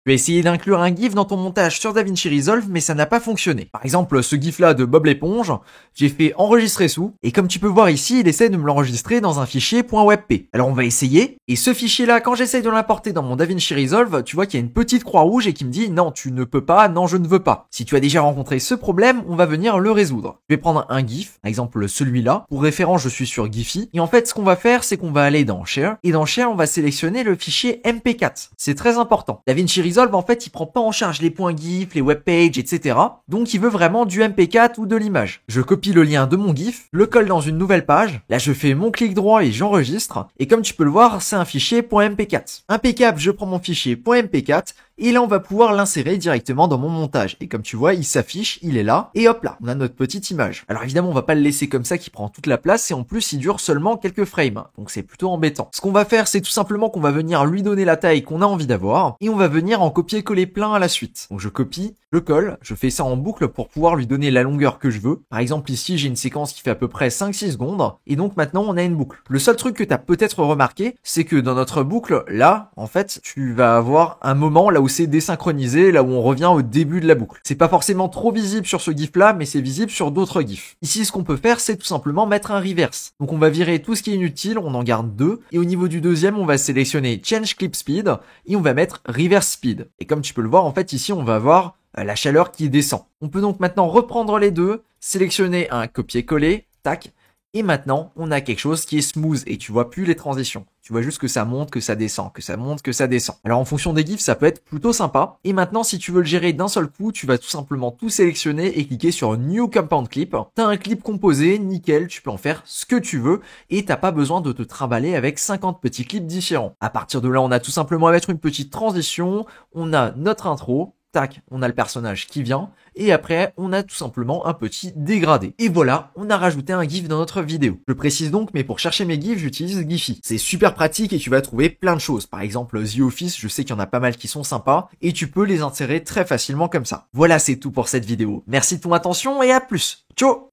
Tu as essayé d'inclure un GIF dans ton montage sur DaVinci Resolve, mais ça n'a pas fonctionné. Par exemple, ce GIF là de Bob l'éponge, j'ai fait enregistrer sous, et comme tu peux voir ici, il essaie de me l'enregistrer dans un fichier .webp. Alors on va essayer, et ce fichier là, quand j'essaye de l'importer dans mon DaVinci Resolve, tu vois qu'il y a une petite croix rouge et qui me dit non, tu ne peux pas, non, je ne veux pas. Si tu as déjà rencontré ce problème, on va venir le résoudre. Je vais prendre un GIF, par exemple celui-là. Pour référence, je suis sur Giphy. Et en fait, ce qu'on va faire, c'est qu'on va aller dans Share. Et dans Share, on va sélectionner le fichier MP4. C'est très important. DaVinci Resolve, en fait, il prend pas en charge les points GIF, les webpages, etc. Donc, il veut vraiment du MP4 ou de l'image. Je copie le lien de mon GIF, le colle dans une nouvelle page. Là, je fais mon clic droit et j'enregistre. Et comme tu peux le voir, c'est un fichier .mp4. Impeccable, je prends mon fichier .mp4. Et là, on va pouvoir l'insérer directement dans mon montage. Et comme tu vois, il s'affiche, il est là. Et hop là, on a notre petite image. Alors évidemment, on va pas le laisser comme ça qui prend toute la place. Et en plus, il dure seulement quelques frames. Donc c'est plutôt embêtant. Ce qu'on va faire, c'est tout simplement qu'on va venir lui donner la taille qu'on a envie d'avoir. Et on va venir en copier-coller plein à la suite. Donc je copie, je colle, je fais ça en boucle pour pouvoir lui donner la longueur que je veux. Par exemple, ici, j'ai une séquence qui fait à peu près 5-6 secondes. Et donc maintenant, on a une boucle. Le seul truc que tu as peut-être remarqué, c'est que dans notre boucle, là, en fait, tu vas avoir un moment là où c'est désynchronisé, là où on revient au début de la boucle. C'est pas forcément trop visible sur ce GIF là, mais c'est visible sur d'autres GIFs. Ici, ce qu'on peut faire, c'est tout simplement mettre un reverse. Donc on va virer tout ce qui est inutile, on en garde 2, et au niveau du deuxième, on va sélectionner Change Clip Speed, et on va mettre Reverse Speed. Et comme tu peux le voir, en fait, ici, on va avoir la chaleur qui descend. On peut donc maintenant reprendre les deux, sélectionner un copier-coller, tac, et maintenant, on a quelque chose qui est smooth et tu vois plus les transitions. Tu vois juste que ça monte, que ça descend, que ça monte, que ça descend. Alors en fonction des GIFs, ça peut être plutôt sympa. Et maintenant, si tu veux le gérer d'un seul coup, tu vas tout simplement tout sélectionner et cliquer sur New Compound Clip. T'as un clip composé, nickel, tu peux en faire ce que tu veux et t'as pas besoin de te trimballer avec 50 petits clips différents. À partir de là, on a tout simplement à mettre une petite transition, on a notre intro, tac, on a le personnage qui vient, et après, on a tout simplement un petit dégradé. Et voilà, on a rajouté un GIF dans notre vidéo. Je précise donc, mais pour chercher mes GIFs, j'utilise Giphy. C'est super pratique et tu vas trouver plein de choses. Par exemple, The Office, je sais qu'il y en a pas mal qui sont sympas, et tu peux les insérer très facilement comme ça. Voilà, c'est tout pour cette vidéo. Merci de ton attention et à plus. Ciao!